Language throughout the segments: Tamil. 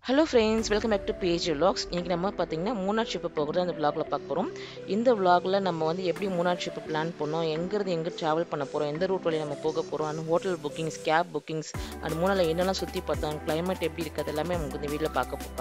Hello friends, welcome back to PH Vlogs. இன்னைக்கு நம்ம பாத்தீங்கன்னா மூணார் ட்ரிப் போகிறது அந்த vlogல பார்க்க போறோம். இந்த vlogல நம்ம வந்து எப்படி மூணார் ட்ரிப் பிளான் பண்ணோம், எங்க டிராவல் பண்ண போறோம், எந்த ரூட் வழி நம்ம போக போறோம், அந்த ஹோட்டல் புக்கிங்ஸ், கேப் புக்கிங்ஸ், அந்த மூணார்ல என்னெல்லாம் சுத்தி பார்த்தோம், கிளைமேட் எப்படி இருக்குது எல்லாமே உங்களுக்கு இந்த வீடியோல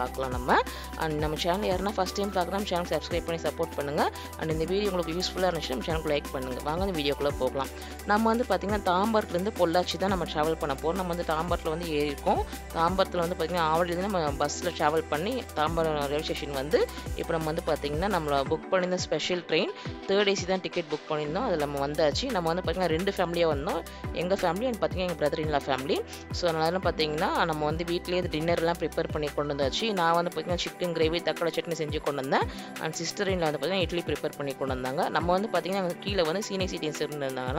பார்க்கலாம் நம்ம. அண்ட் நம்ம சேனல் யாருன்னா ஃபர்ஸ்ட் டைம் பார்க்குறோம், சேனல் சப்ஸ்கிரைப் பண்ணி சப்போர்ட் பண்ணுங்க. அண்ட் இந்த வீடியோ உங்களுக்கு யூஸ்ஃபுல்லா இருந்துச்சுன்னா நம்ம சேனலுக்கு லைக் பண்ணுங்க. வாங்க இந்த வீடியோக்குள்ள போகலாம். நம்ம வந்து பாத்தீங்கன்னா தாம்பரத்துல இருந்து பொள்ளாச்சி தான் நம்ம டிராவல் பண்ண போறோம். நம்ம வந்து தாம்பரத்துல வந்து ஏறி இருக்கோம். தாம்பரத்துல வந்து பாத்தீங்கன்னா ஆவடியில நம்ம பஸ்ல டிராவல் பண்ணி தாம்பரம் ரயில்வே ஸ்டேஷன் வந்து இப்போ நம்ம வந்து பார்த்தீங்கன்னா நம்மள புக் பண்ணியிருந்த ஸ்பெஷல் ட்ரெயின் 3rd AC தான் டிக்கெட் புக் பண்ணியிருந்தோம். அதில் நம்ம வந்தாச்சு. நம்ம வந்து பார்த்தீங்கன்னா 2 ஃபேமிலியாக வந்தோம். எங்கள் ஃபேமிலி அண்ட் பார்த்தீங்கன்னா எங்கள் பிரதர் இன்லா ஃபேமிலி. ஸோ அதனால பார்த்தீங்கன்னா நம்ம வந்து வீட்லேயே டின்னர்லாம் ப்ரிப்பேர் பண்ணி கொண்டு வந்தாச்சு. நான் வந்து பார்த்தீங்கன்னா சிக்கன் கிரேவி தக்காளி சட்னி செஞ்சு கொண்டு வந்தேன். அண்ட் சிஸ்டர் இன்லா வந்து பார்த்தீங்கன்னா இட்லி ப்ரிப்பேர் பண்ணி கொண்டு வந்தாங்க. நம்ம வந்து பார்த்தீங்கன்னா கீழே வந்து சீனியர் சிட்டிசன்ஸ் இருந்ததுனால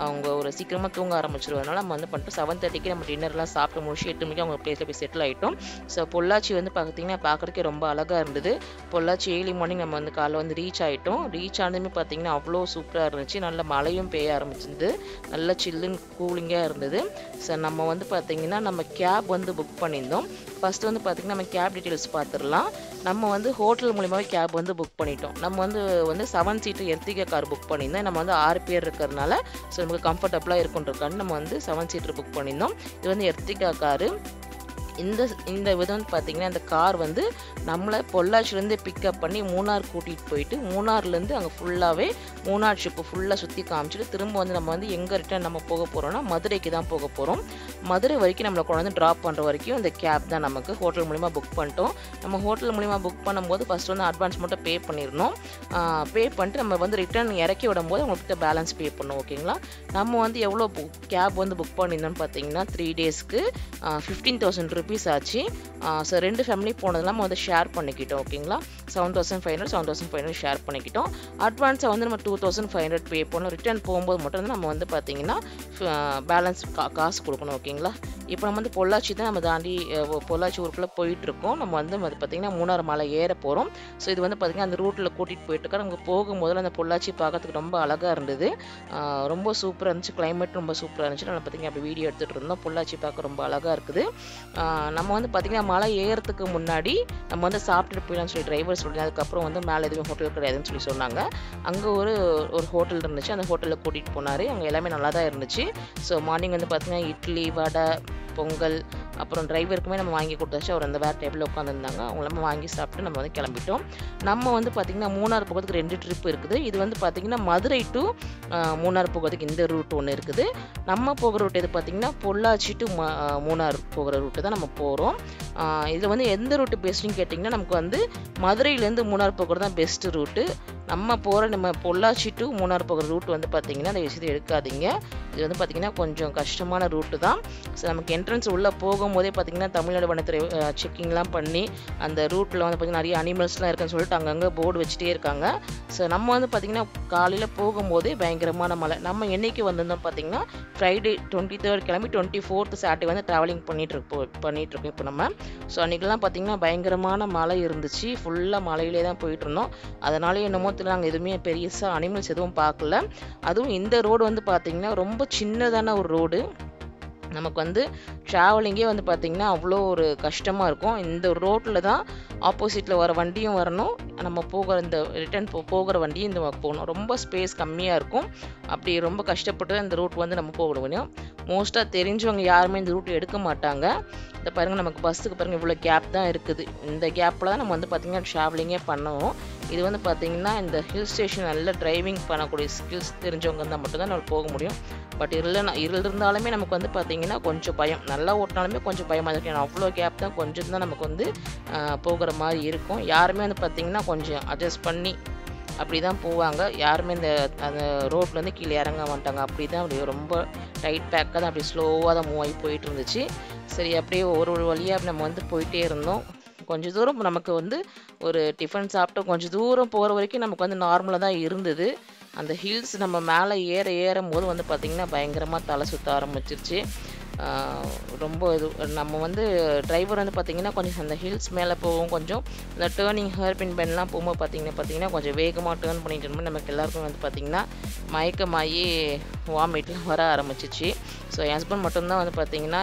அவங்க ஒரு சீக்கிரமாக தூங்க ஆரம்பிச்சிருவதனால நம்ம வந்து பண்ணிட்டு 7:30க்கு நம்ம டின்னர்லாம் சாப்பிட்டு முடிச்சு 8 மணிக்கு அவங்க பிளேஸில் போய் செட்டில் ஆகிட்டோம். ஸோ பொள்ளாச்சி வந்து பார்த்தீங்கன்னா பார்க்குறதுக்கே ரொம்ப அழகாக இருந்தது. பொள்ளாச்சி ஏர்லி மார்னிங் நம்ம வந்து காலைல வந்து ரீச் ஆகிட்டோம். ரீச் ஆனதுமே பார்த்தீங்கன்னா அவ்வளோ சூப்பராக இருந்துச்சு. நல்ல மழையும் பெய்ய ஆரம்பிச்சிருந்து நல்ல சில்லுன்னு கூலிங்காக இருந்தது. ஸோ நம்ம வந்து பார்த்தீங்கன்னா நம்ம கேப் வந்து புக் பண்ணியிருந்தோம். ஃபஸ்ட்டு வந்து பார்த்தீங்கன்னா நம்ம கேப் டீட்டெயில்ஸ் பார்த்துடலாம். நம்ம வந்து ஹோட்டல் மூலியமாகவே கேப் வந்து புக் பண்ணிட்டோம். நம்ம வந்து 7 சீட்டு எர்த்திகா கார் புக் பண்ணியிருந்தோம். நம்ம வந்து 6 பேர் இருக்கிறதுனால ஸோ நமக்கு கம்ஃபர்டபுளாக இருக்குன்றக்காண்டி நம்ம வந்து 7 சீட்டர் புக் பண்ணியிருந்தோம். இது வந்து எர்த்திகா காரு. இந்த விதம் வந்து பார்த்தீங்கன்னா இந்த கார் வந்து நம்மளை பொள்ளாச்சிலேருந்து பிக்கப் பண்ணி மூணார் கூட்டிகிட்டு போயிட்டு மூணார்லேருந்து அங்கே ஃபுல்லாகவே மூணார் ட்ரிப்பு ஃபுல்லாக சுற்றி காமிச்சிட்டு திரும்ப வந்து நம்ம வந்து எங்கே ரிட்டர்ன் நம்ம போக போகிறோம்னா மதுரைக்கு தான் போக போகிறோம். மதுரை வரைக்கும் நம்மளை கொண்டு வந்து ட்ராப் பண்ணுற வரைக்கும் இந்த கேப் தான் நமக்கு ஹோட்டல் மூலிமா புக் பண்ணிட்டோம். நம்ம ஹோட்டல் மூலிமா புக் பண்ணும்போது ஃபஸ்ட்டு வந்து அட்வான்ஸ் மட்டும் பே பண்ணிடணும். பே பண்ணிட்டு நம்ம வந்து ரிட்டர்ன் இறக்கி விடும்போது அவங்கள்ட்ட பேலன்ஸ் பே பண்ணணும். ஓகேங்களா? நம்ம வந்து எவ்வளோ கேப் வந்து புக் பண்ணியிருந்தோம்னு பார்த்தீங்கன்னா 3 டேஸ்க்கு 15,000 ருபீஸ் ஆச்சு. ஸோ 2 ஃபேமிலி போனதெல்லாம் நம்ம வந்து ஷேர் பண்ணிக்கிட்டோம். ஓகேங்களா? 7,500 ஷேர் பண்ணிக்கிட்டோம். அட்வான்ஸாக வந்து நம்ம 2,500 பே பண்ணணும். ரிட்டர்ன் போகும்போது மட்டும் வந்து நம்ம வந்து பார்த்தீங்கன்னா பேலன்ஸ் காசு கொடுக்கணும். ஓகேங்களா? இப்போ நம்ம வந்து பொள்ளாச்சி தான் நம்ம தாண்டி பொள்ளாச்சி ஊருக்குள்ளே போயிட்டுருக்கோம். நம்ம வந்து பார்த்தீங்கன்னா மூணார் மலை ஏற போகிறோம். ஸோ இது வந்து பார்த்தீங்கன்னா அந்த ரூட்டில் கூட்டிகிட்டு போயிட்டுருக்கோம். நமக்கு போகும்போதில் அந்த பொள்ளாச்சி பார்க்கறதுக்கு ரொம்ப அழகாக இருந்தது. ரொம்ப சூப்பராக இருந்துச்சு. கிளைமேட் ரொம்ப சூப்பராக இருந்துச்சு. நம்ம பார்த்தீங்கன்னா அப்படி வீடியோ எடுத்துகிட்டு இருந்தோம். பொள்ளாச்சி பார்க்க ரொம்ப அழகாக இருக்குது. நம்ம வந்து பார்த்தீங்கன்னா மலை ஏறத்துக்கு முன்னாடி நம்ம வந்து சாப்பிட்டுட்டு போயிடலாம்னு சொல்லி டிரைவர் சொல்லி அதுக்கப்புறம் வந்து மேலே எதுவும் ஹோட்டல் கிடையாதுன்னு சொல்லி சொன்னாங்க. அங்கே ஒரு ஹோட்டல் இருந்துச்சு. அந்த ஹோட்டலில் கூட்டிகிட்டு போனார். அங்கே எல்லாமே நல்லா தான் இருந்துச்சு. ஸோ மார்னிங் வந்து பார்த்தீங்கன்னா இட்லி, வடை, பொங்கல், அப்புறம் டிரைவருக்குமே நம்ம வாங்கி கொடுத்தாச்சு. அவர் அந்த வேறு டேபிளில் உட்காந்துருந்தாங்க. அவங்களாம வாங்கி சாப்பிட்டு நம்ம வந்து கிளம்பிட்டோம். நம்ம வந்து பார்த்திங்கன்னா மூணார் போகிறதுக்கு 2 ட்ரிப் இருக்குது. இது வந்து பார்த்திங்கன்னா மதுரை டு மூணார் போகிறதுக்கு இந்த ரூட் ஒன்று இருக்குது. நம்ம போகிற ரூட் எது பார்த்திங்கன்னா பொள்ளாச்சி டு மூணார் போகிற ரூட்டு தான் நம்ம போகிறோம். இதில் வந்து எந்த ரூட்டு பெஸ்ட்டுன்னு கேட்டிங்கன்னா நமக்கு வந்து மதுரையிலேருந்து மூணார் போகிறது தான் பெஸ்ட்டு ரூட்டு. நம்ம பொள்ளாச்சி டு மூணார் போகிற ரூட் வந்து பார்த்திங்கன்னா அந்த விஷயத்தை எடுக்காதீங்க. இது வந்து பார்த்திங்கன்னா கொஞ்சம் கஷ்டமான ரூட்டு தான். ஸோ நமக்கு என்ட்ரன்ஸ் உள்ளே போகும்போதே பார்த்திங்கன்னா தமிழ்நாடு வனத்துறை செக்கிங்லாம் பண்ணி அந்த ரூட்டில் வந்து பார்த்திங்கன்னா நிறைய அனிமல்ஸ்லாம் இருக்குன்னு சொல்லிட்டு அங்கங்கே போர்டு வச்சுட்டே இருக்காங்க. ஸோ நம்ம வந்து பார்த்திங்கன்னா காலையில் போகும்போதே பயங்கரமான மழை. நம்ம என்னைக்கு வந்திருந்தோம் பார்த்திங்கன்னா ஃப்ரைடே 23rd கிளம்பி 24th சாட்டர்டே வந்து ட்ராவலிங் பண்ணிகிட்ருக்கோம் இப்போ நம்ம. ஸோ அன்றைக்கெலாம் பார்த்திங்கன்னா பயங்கரமான மழை இருந்துச்சு. ஃபுல்லாக மழையிலே தான் போயிட்டு இருந்தோம். அதனால என்னமோ நாங்கள் எதுவுமே பெருசாக அனிமல்ஸ் எதுவும் பார்க்கல. அதுவும் இந்த ரோடு வந்து பார்த்திங்கன்னா ரொம்ப சின்னதான ஒரு ரோடு. நமக்கு வந்து ட்ராவலிங்கே வந்து பார்த்திங்கன்னா அவ்வளோ ஒரு கஷ்டமாக இருக்கும். இந்த ரோட்டில் தான் ஆப்போசிட்டில் வர வண்டியும் வரணும், நம்ம போகிற இந்த ரிட்டர்ன் போகிற வண்டியும் இந்த போகணும். ரொம்ப ஸ்பேஸ் கம்மியாக இருக்கும். அப்படி ரொம்ப கஷ்டப்பட்டு இந்த ரூட் வந்து நம்ம போக முடியும். மோஸ்ட்டாக தெரிஞ்சவங்க யாருமே இந்த ரூட் எடுக்க மாட்டாங்க. இந்த பாருங்கள் நமக்கு பஸ்ஸுக்கு பாருங்கள் இவ்வளோ கேப் தான் இருக்குது. இந்த கேப்பில் தான் நம்ம வந்து பார்த்திங்கன்னா ட்ராவலிங்கே பண்ணுவோம். இது வந்து பார்த்திங்கன்னா இந்த ஹில் ஸ்டேஷன் நல்லா டிரைவிங் பண்ணக்கூடிய ஸ்கில்ஸ் தெரிஞ்சவங்க இருந்தால் மட்டும்தான் நம்ம போக முடியும். பட் இருள் இருந்தாலுமே நமக்கு வந்து பார்த்திங்கன்னா கொஞ்சம் பயம். நல்லா ஓட்டினாலுமே கொஞ்சம் பயமாக இருக்கும். ஏன்னா அவ்வளோ கேப் தான் கொஞ்சம் தான் நமக்கு வந்து போகிற மாதிரி இருக்கும். யாருமே வந்து பார்த்திங்கன்னா கொஞ்சம் அட்ஜஸ்ட் பண்ணி அப்படி தான் போவாங்க. யாருமே அந்த ரோட்லேருந்து கீழே இறங்க மாட்டாங்க. அப்படி தான் அப்படி ரொம்ப டைட் பேக்காக தான் அப்படி ஸ்லோவாக தான் மூவ் ஆகி போயிட்டு இருந்துச்சு. சரி அப்படியே ஒரு வழியாக நம்ம வந்து போயிட்டே இருந்தோம். கொஞ்சம் தூரம் நமக்கு வந்து ஒரு டிஃபன் சாப்பிட்டு கொஞ்சம் தூரம் போகிற வரைக்கும் நமக்கு வந்து நார்மலாக தான் இருந்தது. அந்த ஹில்ஸ் நம்ம மேலே ஏறும் போது வந்து பார்த்திங்கன்னா பயங்கரமாக தலை சுற்ற ஆரம்பிச்சிருச்சு. ரொம்ப இது நம்ம வந்து டிரைவர் வந்து பார்த்திங்கன்னா கொஞ்சம் அந்த ஹில்ஸ் மேலே போகும், கொஞ்சம் இந்த டேர்னிங் ஹேர்பின் பென்லாம் போகும்போது பார்த்திங்கன்னா கொஞ்சம் வேகமாக டேர்ன் பண்ணிட்டு இருக்கும்போது நமக்கு எல்லாருக்கும் வந்து பார்த்திங்கன்னா மயக்கமாகி வாமிட்லாம் வர ஆரம்பிச்சிச்சு. ஸோ என் ஹஸ்பண்ட் மட்டும்தான் வந்து பார்த்திங்கன்னா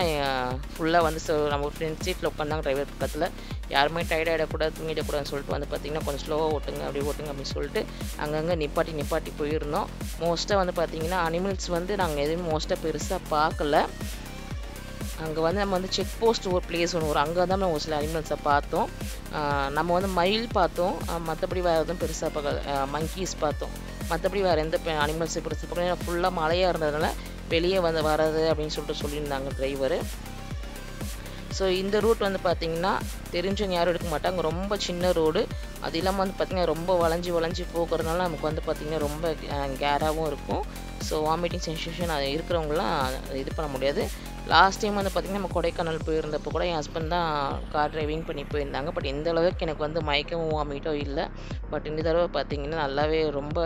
ஃபுல்லாக வந்து நம்ம ஃப்ரெண்ட் சீட்டில் உட்காந்தாங்க டிரைவர் பக்கத்தில். யாருமே டயர்ட் ஆகிடக்கூடாது, தூங்கிடக்கூடாதுன்னு சொல்லிட்டு வந்து பார்த்திங்கன்னா கொஞ்சம் ஸ்லோவாக ஓட்டுங்க அப்படின்னு சொல்லிட்டு அங்கங்கே நிப்பாட்டி போயிருந்தோம். மோஸ்ட்டாக வந்து பார்த்திங்கன்னா அனிமல்ஸ் வந்து நாங்கள் எதுவுமே மோஸ்ட்டாக பெருசாக பார்க்கல. அங்கே வந்து நம்ம வந்து செக் போஸ்ட் ஒரு பிளேஸ் ஒன்று வரும், அங்கே தான் நம்ம சில அனிமல்ஸை பார்த்தோம். நம்ம வந்து மயில் பார்த்தோம், மற்றபடி வேறு எதுவும் பெருசாக பார்க்கல. மங்கீஸ் பார்த்தோம், மற்றபடி வேறு எந்த அனிமல்ஸை பெருசாக பார்க்கல. ஃபுல்லாக மழையாக இருந்ததுனால வெளியே வராது அப்படின்னு சொல்லியிருந்தாங்க டிரைவரு. ஸோ இந்த ரூட் வந்து பார்த்திங்கன்னா தெரிஞ்சவங்க யாரும் எடுக்க மாட்டாங்க, ரொம்ப சின்ன ரோடு. அது இல்லாமல் வந்து பார்த்திங்கன்னா ரொம்ப வளைஞ்சி போகிறதுனால நமக்கு வந்து பார்த்திங்கன்னா ரொம்ப கேராகவும் இருக்கும். ஸோ வாமிட்டிங் சென்சேஷன் அது இருக்கிறவங்களாம் இது பண்ண முடியாது. லாஸ்ட் டைம் வந்து பார்த்திங்கன்னா நம்ம கொடைக்கானல் போயிருந்தப்போ கூட என் ஹஸ்பண்ட் தான் கார் டிரைவிங் பண்ணி போயிருந்தாங்க. பட் இந்த அளவுக்கு எனக்கு வந்து மயக்கமும் வாமிட்டோ இல்லை. பட் இந்த தடவை பார்த்திங்கன்னா நல்லாவே ரொம்ப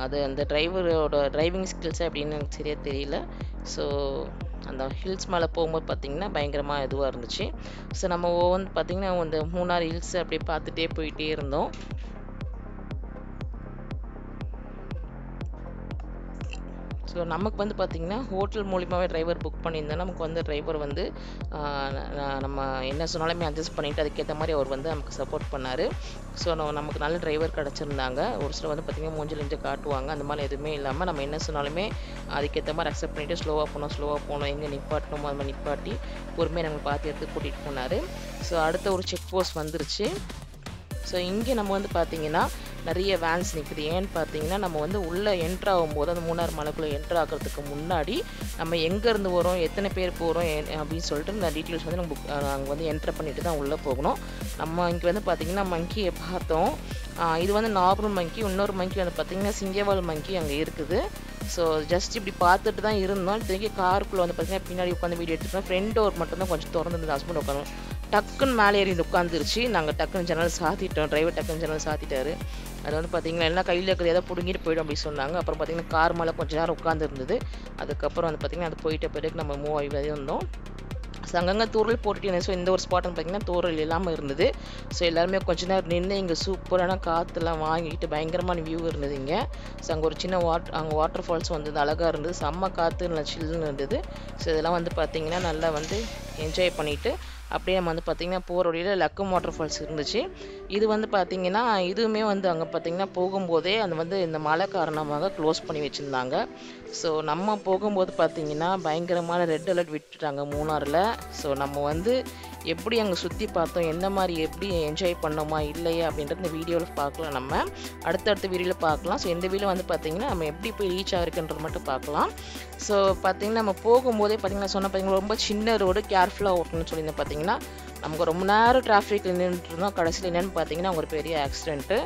அது அந்த டிரைவரோட டிரைவிங் ஸ்கில்ஸை அப்படின்னு எனக்கு சரியாக தெரியல. ஸோ அந்த ஹில்ஸ் மேலே போகும்போது பார்த்திங்கன்னா பயங்கரமாக இதுவாக இருந்துச்சு. ஸோ நம்ம வந்து பார்த்திங்கன்னா இந்த மூணார் ஹில்ஸ் அப்படியே பார்த்துட்டே போயிட்டே இருந்தோம். ஸோ நமக்கு வந்து பார்த்திங்கன்னா ஹோட்டல் மூலிமாவே டிரைவர் புக் பண்ணியிருந்தோம். நமக்கு வந்து டிரைவர் வந்து நம்ம என்ன சொன்னாலுமே அட்ஜஸ்ட் பண்ணிவிட்டு அதுக்கேற்ற மாதிரி அவர் வந்து நமக்கு சப்போர்ட் பண்ணார். ஸோ நமக்கு நல்ல டிரைவர் கிடச்சிருந்தாங்க. ஒரு சில வந்து பார்த்திங்கன்னா மூஞ்சிலேருந்து காட்டுவாங்க, அந்த மாதிரி எதுவுமே இல்லாமல் நம்ம என்ன சொன்னாலுமே அதுக்கேற்ற மாதிரி அக்செப்ட் பண்ணிவிட்டு ஸ்லோவாக போனோம் எங்கே நிப்பாட்டணுமோ அது மாதிரி நிப்பாட்டி பொறுமையாக நம்ம பார்த்து எடுத்து கூட்டிகிட்டு போனார். ஸோ அடுத்த ஒரு செக் போஸ்ட் வந்துருச்சு. ஸோ இங்கே நம்ம வந்து பார்த்திங்கன்னா நிறைய வேன்ஸ் நிற்குது. ஏன்னு பார்த்தீங்கன்னா நம்ம வந்து உள்ளே என்ட்ரு ஆகும்போது அந்த மூணார் மலைக்குள்ளே என்ட்ரு ஆகிறதுக்கு முன்னாடி நம்ம எங்கேருந்து வரோம், எத்தனை பேர் போகிறோம் அப்படின்னு சொல்லிட்டு இந்த டீட்டெயில்ஸ் வந்து நம்ம அங்கே வந்து என்ட்ரு பண்ணிட்டு தான் உள்ளே போகணும். நம்ம இங்கே வந்து பார்த்திங்கன்னா மங்கியை பார்த்தோம். இது வந்து நார்மல் மங்கி, இன்னொரு மங்கி வந்து பார்த்திங்கன்னா சிங்கவால் மங்கி அங்கே இருக்குது. ஸோ ஜஸ்ட் இப்படி பார்த்துட்டு தான் இருந்தோம். இத்தனைக்கு காருக்குள்ளே வந்து பார்த்திங்கன்னா பின்னாடி உட்காந்து வீடியோ எடுத்துட்டோம். ஃப்ரண்ட் டோர் மட்டும்தான் கொஞ்சம் திறந்துருந்தது. ஹஸ்பண்ட் உட்காந்து டக்குன்னு மேலே ஏறி உட்காந்துருச்சு. நாங்கள் டக்குன்னு ஜன்னல் சாத்திட்டோம், டிரைவர் டக்குன்னு ஜன்னல் சாத்திட்டாரு. அது வந்து பார்த்திங்கன்னா எல்லாம் கையில் இருக்கிறது ஏதாவது பிடுங்கிட்டு போய்டும் அப்படின்னு சொன்னாங்க. அப்புறம் பார்த்திங்கன்னா கார் மேலே கொஞ்சம் நேரம் உட்காந்துருந்தது. அதுக்கப்புறம் வந்து பார்த்திங்கன்னா அது போயிட்ட பிறகு நம்ம மூவ் ஆகி வந்தோம். ஸோ அங்கங்கே தூரல் போட்டுட்டு ஸோ இந்த ஒரு ஸ்பாட் வந்து பார்த்திங்கன்னா தூரல் இல்லாமல் இருந்தது. ஸோ எல்லாருமே கொஞ்ச நேரம் நின்று இங்கே சூப்பரான காற்றுலாம் வாங்கிட்டு பயங்கரமான வியூ இருந்தது இங்கே. ஸோ அங்கே ஒரு சின்ன அங்கே வாட்டர் ஃபால்ஸ் வந்தது, அழகாக இருந்தது, செம்ம காற்று நல்லா சில்லுன்னு இருந்தது. ஸோ இதெல்லாம் வந்து பார்த்திங்கன்னா நல்லா வந்து என்ஜாய் பண்ணிவிட்டு அப்படியே நம்ம வந்து பார்த்திங்கன்னா போகிற வழியில் லக்கம் வாட்டர் ஃபால்ஸ் இருந்துச்சு. இது வந்து பார்த்திங்கன்னா இதுவுமே வந்து அங்கே பார்த்திங்கன்னா போகும்போதே அது வந்து இந்த மழை காரணமாக க்ளோஸ் பண்ணி வச்சுருந்தாங்க. ஸோ நம்ம போகும்போது பார்த்திங்கன்னா பயங்கரமான ரெட் அலர்ட் விட்டுட்டாங்க மூணாரில். ஸோ நம்ம வந்து எப்படி அங்கே சுற்றி பார்த்தோம், என்ன மாதிரி எப்படி என்ஜாய் பண்ணோமா இல்லையா அப்படின்றது இந்த வீடியோவில் பார்க்கலாம். நம்ம அடுத்தடுத்த வீடியோவில் பார்க்கலாம். ஸோ இந்த வீடியோ வந்து பார்த்திங்கன்னா நம்ம எப்படி போய் ரீச் ஆகிருக்குன்றது மட்டும் பார்க்கலாம். ஸோ பார்த்திங்கன்னா நம்ம போகும்போதே பார்த்திங்கன்னா பார்த்திங்கன்னா ரொம்ப சின்ன ரோடு, கேர்ஃபுல்லாக ஓட்டணும்னு சொல்லியிருந்தேன். பார்த்திங்கன்னா நமக்கு ரொம்ப நேரம் டிராஃபிக்கில் நின்றுட்டு இருந்தோம். கடைசியில் என்னென்னு பார்த்திங்கன்னா ஒரு பெரிய ஆக்சிடென்ட்டு.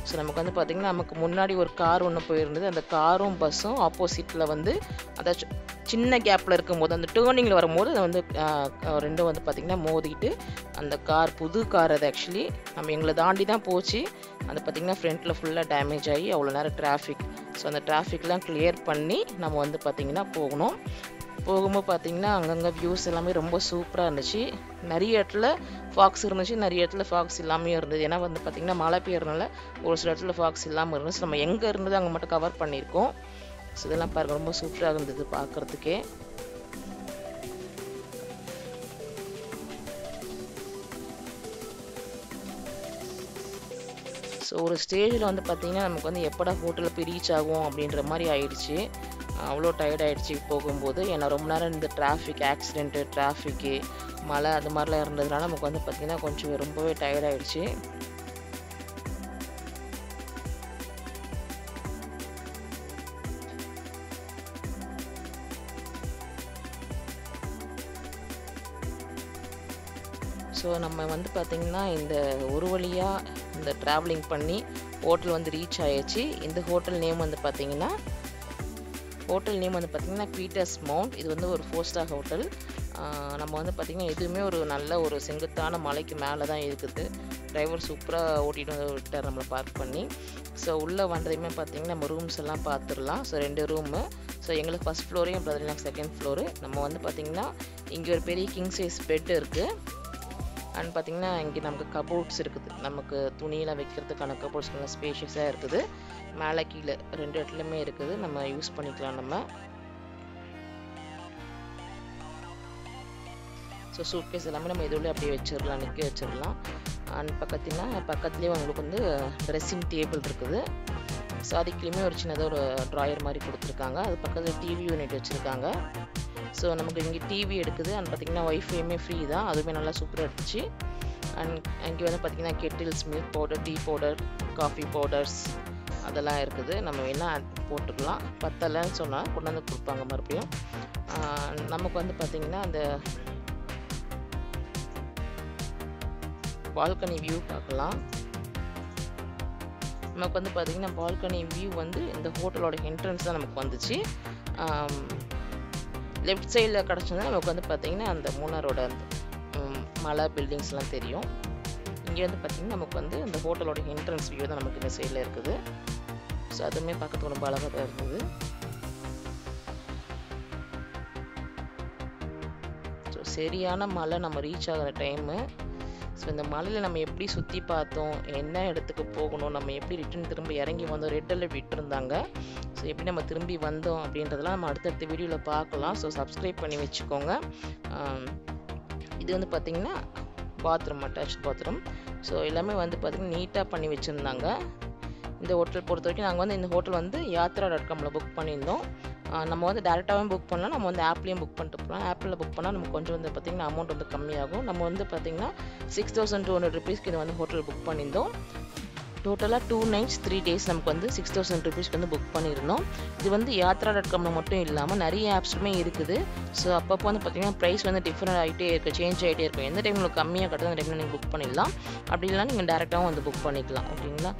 ஸோ நமக்கு வந்து பார்த்திங்கன்னா நமக்கு முன்னாடி ஒரு கார் ஒன்று போயிருந்தது. அந்த காரும் பஸ்ஸும் ஆப்போசிட்டில் வந்து அதாச்சும் சின்ன கேப்பில் இருக்கும்போது அந்த டேர்னிங்கில் வரும்போது அதை வந்து ரெண்டும் வந்து பார்த்திங்கன்னா மோதிட்டு அந்த கார் புது கார் அது ஆக்சுவலி நம்ம எங்களை தாண்டி தான் போச்சு. அது பார்த்திங்கன்னா ஃப்ரண்ட்டில் ஃபுல்லாக டேமேஜ் ஆகி அவ்வளோ நேரம் டிராஃபிக். ஸோ அந்த டிராஃபிக்லாம் கிளியர் பண்ணி நம்ம வந்து பார்த்திங்கன்னா போகும்போது பார்த்திங்கன்னா அங்கங்கே வியூஸ் எல்லாமே ரொம்ப சூப்பராக இருந்துச்சு. நிறைய இடத்துல ஃபாக்ஸ் இருந்துச்சு, நிறைய இடத்துல ஃபாக்ஸ் இல்லாமல் இருந்தது. ஏன்னா வந்து பார்த்திங்கன்னா மழை பெய்யறதுனால ஒரு சில இடத்துல ஃபாக்ஸ் இல்லாமல் இருந்துச்சு. நம்ம எங்கே இருந்தது அங்கே மட்டும் கவர் பண்ணியிருக்கோம். ஸோ இதெல்லாம் பாருங்கள் ரொம்ப சூப்பராக இருந்தது பார்க்குறதுக்கே. ஸோ ஒரு ஸ்டேஜில் வந்து பார்த்திங்கன்னா நமக்கு வந்து எப்படா ஹோட்டலில் போய் ரீச் ஆகும் அப்படின்ற மாதிரி ஆயிடுச்சு. அவ்வளோ டயர்ட் ஆகிடுச்சு போகும்போது. ஏன்னா ரொம்ப நேரம் இந்த டிராஃபிக் ஆக்சிடென்ட்டு, டிராஃபிக்கு, மழை அது மாதிரிலாம் இருந்ததுனால நமக்கு வந்து பார்த்திங்கன்னா கொஞ்சம் ரொம்பவே டயர்ட் ஆகிடுச்சு. ஸோ நம்ம வந்து பார்த்திங்கன்னா இந்த ஒரு வழியாக இந்த ட்ராவலிங் பண்ணி ஹோட்டல் வந்து ரீச் ஆயிடுச்சு. இந்த ஹோட்டல் நேம் வந்து பார்த்திங்கன்னா பீட்டர்ஸ் மவுண்ட். இது வந்து ஒரு 4 ஸ்டார் ஹோட்டல். நம்ம வந்து பார்த்திங்கன்னா எதுவுமே ஒரு நல்ல ஒரு செங்குத்தான மலைக்கு மேலே தான் இருக்குது. டிரைவர் சூப்பராக ஓட்டிகிட்டு வந்து விட்டார் நம்மளை பார்க் பண்ணி. ஸோ உள்ளே வந்ததையுமே பார்த்திங்கன்னா நம்ம ரூம்ஸ் எல்லாம் பார்த்துடலாம். So 2 room. ஸோ எங்களுக்கு ஃபஸ்ட் ஃப்ளோரு, என் பிரதர் எனக்கு செகண்ட் ஃப்ளோரு. நம்ம வந்து பார்த்திங்கன்னா இங்கே ஒரு பெரிய கிங் சைஸ் பெட் இருக்குது. அண்ட் பார்த்திங்கன்னா இங்கே நமக்கு கபோர்ட்ஸ் இருக்குது. நமக்கு துணியெலாம் வைக்கிறதுக்கான கபோர்ட்ஸ் நல்லா ஸ்பேஷியஸாக இருக்குது. மேலே கீழே 2 இடத்துலையுமே இருக்குது. நம்ம யூஸ் பண்ணிக்கலாம் நம்ம. ஸோ சூட்கேஸ் எல்லாமே நம்ம இதுலேயே அப்படியே வச்சிடலாம், நிற்க வச்சிடலாம். அண்ட் பக்கத்துலேயே உங்களுக்கு வந்து ட்ரெஸ்ஸிங் டேபிள் இருக்குது. ஸோ அதுக்குலேயுமே ஒரு சின்னதாக ஒரு ட்ராயர் மாதிரி கொடுத்துருக்காங்க. அது பக்கத்தில் டிவி யூனிட் வச்சுருக்காங்க. ஸோ நமக்கு இங்கே டிவி எடுக்குது. அண்ட் பார்த்திங்கன்னா ஒய்ஃபையுமே ஃப்ரீ தான், அதுவுமே நல்லா சூப்பராக இருந்துச்சு. அண்ட் இங்கே வந்து பார்த்திங்கன்னா kettles, milk powder, tea powder, coffee powders அதெல்லாம் இருக்குது. நம்ம வேணால் போட்டுக்கலாம். பத்தலைன்னு சொன்னால் கொண்டு வந்து கொடுப்பாங்க மறுபடியும். நமக்கு வந்து பார்த்திங்கன்னா அந்த பால்கனி வியூ பார்க்கலாம். நமக்கு வந்து பார்த்திங்கன்னா பால்கனி வியூ வந்து இந்த ஹோட்டலோட என்ட்ரன்ஸ் தான் நமக்கு வந்துச்சு. லெஃப்ட் சைடில் கிடச்சதுன்னா நமக்கு வந்து பார்த்திங்கன்னா அந்த மூணாரோட அந்த மலை பில்டிங்ஸ்லாம் தெரியும். இங்கே வந்து பார்த்திங்கன்னா நமக்கு வந்து இந்த ஹோட்டலோட என்ட்ரன்ஸ் வியூ தான் நமக்கு இந்த சைடில் இருக்குது. ஸோ அதுவுமே பார்க்கறதுக்கு ரொம்ப அழகாக தான் இருந்தது. ஸோ சரியான மலை நம்ம ரீச் ஆகிற டைமு. ஸோ இந்த மலையில் நம்ம எப்படி சுற்றி பார்த்தோம், என்ன இடத்துக்கு போகணும், நம்ம எப்படி ரிட்டன் திரும்ப இறங்கி வந்தோம், ரெட் அலர்ட் விட்டுருந்தாங்க. ஸோ எப்படி நம்ம திரும்பி வந்தோம் அப்படின்றதெல்லாம் நம்ம அடுத்தடுத்த வீடியோவில் பார்க்கலாம். ஸோ சப்ஸ்கிரைப் பண்ணி வச்சுக்கோங்க. இது வந்து பார்த்திங்கன்னா பாத்ரூம், அட்டாச் பாத்ரூம். ஸோ எல்லாமே வந்து பார்த்திங்கன்னா நீட்டாக பண்ணி வச்சுருந்தாங்க. இந்த ஹோட்டல் பொறுத்த வரைக்கும் நாங்கள் வந்து இந்த ஹோட்டல் வந்து யாத்ரா.comல புக் பண்ணியிருந்தோம். நம்ம வந்து டேரெக்டாகவும் புக் பண்ணலாம், நம்ம வந்து ஆப்லேயும் புக் பண்ணிட்டு போகலாம். ஆப்பில் புக் பண்ணால் நமக்கு கொஞ்சம் வந்து பார்த்திங்கன்னா அமௌண்ட் வந்து கம்மியாகும். நம்ம வந்து பார்த்திங்கன்னா 6200 rupeesக்கு இது வந்து ஹோட்டல் புக் பண்ணியிருந்தோம். டோட்டலாக 2 nights 3 days நமக்கு வந்து 6000 rupeesக்கு வந்து புக் பண்ணியிருந்தோம். இது வந்து யாத்ரா.comல மட்டும் இல்லாமல் நிறைய ஆப்ஸுமே இருக்குது. ஸோ அப்பப்போ வந்து பார்த்திங்கன்னா ப்ரைஸ் வந்து டிஃப்ரெண்ட் ஆகிட்டே இருக்குது, சேஞ்ச் ஆகிட்டே இருக்கும். எந்த டைம் உங்களுக்கு கம்மியாக கட்டுறது அந்த டைமில் நீங்கள் புக் பண்ணிடலாம். அப்படி இல்லைனா நீங்கள் டேரெக்டாகவும் வந்து புக் பண்ணிக்கலாம். ஓகேங்களா.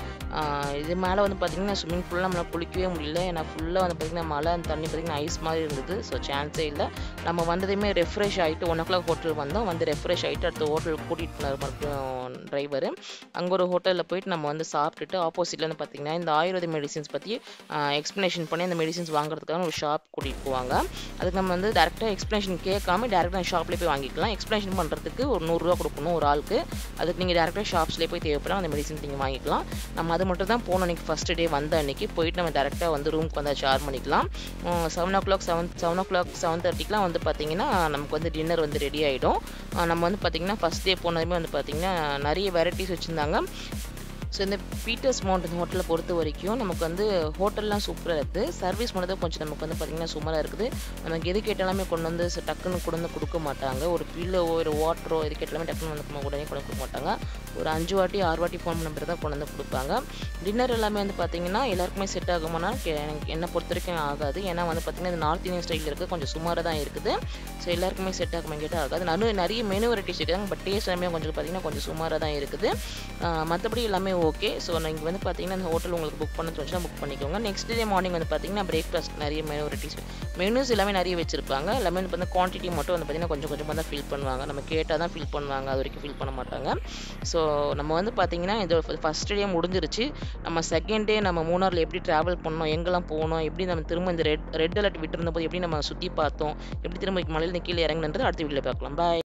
இது மேலே வந்து பார்த்திங்கன்னா ஸ்விம்மிங் பூலில் நம்மளால் குளிக்கவே முடியல. ஏன்னா ஃபுல்லாக வந்து பார்த்திங்கன்னா மழை, அந்த தண்ணி பார்த்திங்கன்னா ஐஸ் மாதிரி இருந்தது. ஸோ சான்ஸே இல்லை. நம்ம வந்ததையுமே ரெஃப்ரெஷ் ஆகிட்டு 1 o'clock ஹோட்டல் வந்தோம். வந்து ரெஃப்ரெஷ் ஆகிட்டு அடுத்த ஹோட்டலுக்கு கூட்டிகிட்டு போனார் மறுபடியும் டிரைவர். அங்கே ஒரு ஹோட்டலில் போயிட்டு நம்ம வந்து சாப்பிட்டுட்டு ஆப்போசிட்டில் வந்து பார்த்திங்கன்னா இந்த ஆயுர்வேத மெடிசின்ஸ் பற்றி எக்ஸ்ப்ளனேஷன் பண்ணி அந்த மெடிசின்ஸ் வாங்குறதுக்காக ஒரு ஷாப் கூட்டிகிட்டு போவாங்க. அதுக்கு நம்ம வந்து டேரெக்டாக எக்ஸ்ப்ளனேஷன் கேட்காம டேரெக்டாக ஷாப்லேயே போய் வாங்கிக்கலாம். எக்ஸ்ப்ளனேஷன் பண்ணுறதுக்கு ஒரு 100 ரூபா கொடுக்கணும் ஒரு ஆளுக்கு. அதுக்கு நீங்கள் டேரெக்டாக ஷாப்ஸ்லேயே போய் தேவைப்படும் அந்த மெடிசின்ஸ் நீங்கள் வாங்கிக்கலாம். நம்ம அது மட்டும் தான் போனோம் அன்றைக்கி ஃபஸ்ட்டு டே வந்த அன்றைக்கி. போயிட்டு நம்ம டேரெக்டாக வந்து ரூமுக்கு வந்து சார்ஜ் பண்ணிக்கலாம். 7 o'clock 7:30க்குலாம் வந்து பார்த்திங்கன்னா நமக்கு வந்து டின்னர் வந்து ரெடி ஆகிடும். நம்ம வந்து பார்த்திங்கன்னா ஃபஸ்ட் டே போனதுமே வந்து பார்த்திங்கன்னா நிறைய வெரைட்டிஸ் வச்சுருந்தாங்க. ஸோ இந்த பீட்டர்ஸ் மவுண்டன் ஹோட்டலை பொறுத்த வரைக்கும் நமக்கு வந்து ஹோட்டல்லாம் சூப்பராக இருக்குது. சர்வீஸ் மட்டும் தான் கொஞ்சம் நமக்கு வந்து பார்த்திங்கன்னா சுமாராக இருக்குது. நமக்கு எது கேட்டாலுமே கொண்டு வந்து டக்குன்னு கொண்டு வந்து கொடுக்க மாட்டாங்க. ஒரு பில்லோவோ ஒரு வாட்டரோ எது கேட்டாலுமே டக்குன்னு வந்து உடனே கொண்டு கொடுக்க மாட்டாங்க. ஒரு 5 வாட்டி 6 வாட்டி ஃபோன் நம்பர் தான் கொண்டு வந்து கொடுப்பாங்க. டின்னர் எல்லாமே வந்து பார்த்திங்கன்னா எல்லாருக்குமே செட் ஆகுமானா என்னை பொறுத்த வரைக்கும் ஆகாது. ஏன்னா வந்து பார்த்திங்கன்னா இது நார்த் இந்தியன் ஸ்டைலில் இருக்குது, கொஞ்சம் சுமாராக தான் இருக்குது. ஸோ எல்லாருக்குமே செட் ஆகுமா கேட்டால் ஆகாது. நிறைய மெனு வெரைட்டிஸ் இருக்காங்க, பட் டேஸ்ட் எல்லாமே கொஞ்சம் பார்த்திங்கன்னா கொஞ்சம் சுமாராக தான் இருக்குது. மற்றபடி எல்லாமே ஓகே. ஸோ நீங்கள் வந்து பார்த்தீங்கன்னா இந்த ஹோட்டல் உங்களுக்கு புக் பண்ண தோணுச்சுன்னா புக் பண்ணிக்கோங்க. நெக்ஸ்ட் டே மார்னிங் வந்து பார்த்தீங்கன்னா பிரேக்ஃபாஸ்ட் நிறைய மெனு வெரைட்டிஸ், மெனுஸ் எல்லாமே நிறைய வச்சிருப்பாங்க. எல்லாமே வந்து பார்த்தீங்கன்னா குவான்டிட்டி மட்டும் வந்து பார்த்தீங்கன்னா கொஞ்சம் கொஞ்சமாக தான் ஃபில் பண்ணுவாங்க. நம்ம கேட்டால் தான் ஃபில் பண்ணுவாங்க, அது வரைக்கும் ஃபில் பண்ண மாட்டாங்க. ஸோ நம்ம வந்து பார்த்தீங்கன்னா இது ஃபஸ்ட் டே முடிஞ்சிருச்சு. நம்ம செகண்ட் டே நம்ம மூணாரில் எப்படி ட்ராவல் பண்ணோம், எங்கெல்லாம் போனோம், எப்படி நம்ம திரும்ப இந்த ரெட் அலர்ட் விட்டுருந்த போது எப்படி நம்ம சுற்றி பார்த்தோம், எப்படி திரும்ப மலையில் கீழே இறங்கினது அடுத்த வீடியோவில் பார்க்கலாம். பாய்.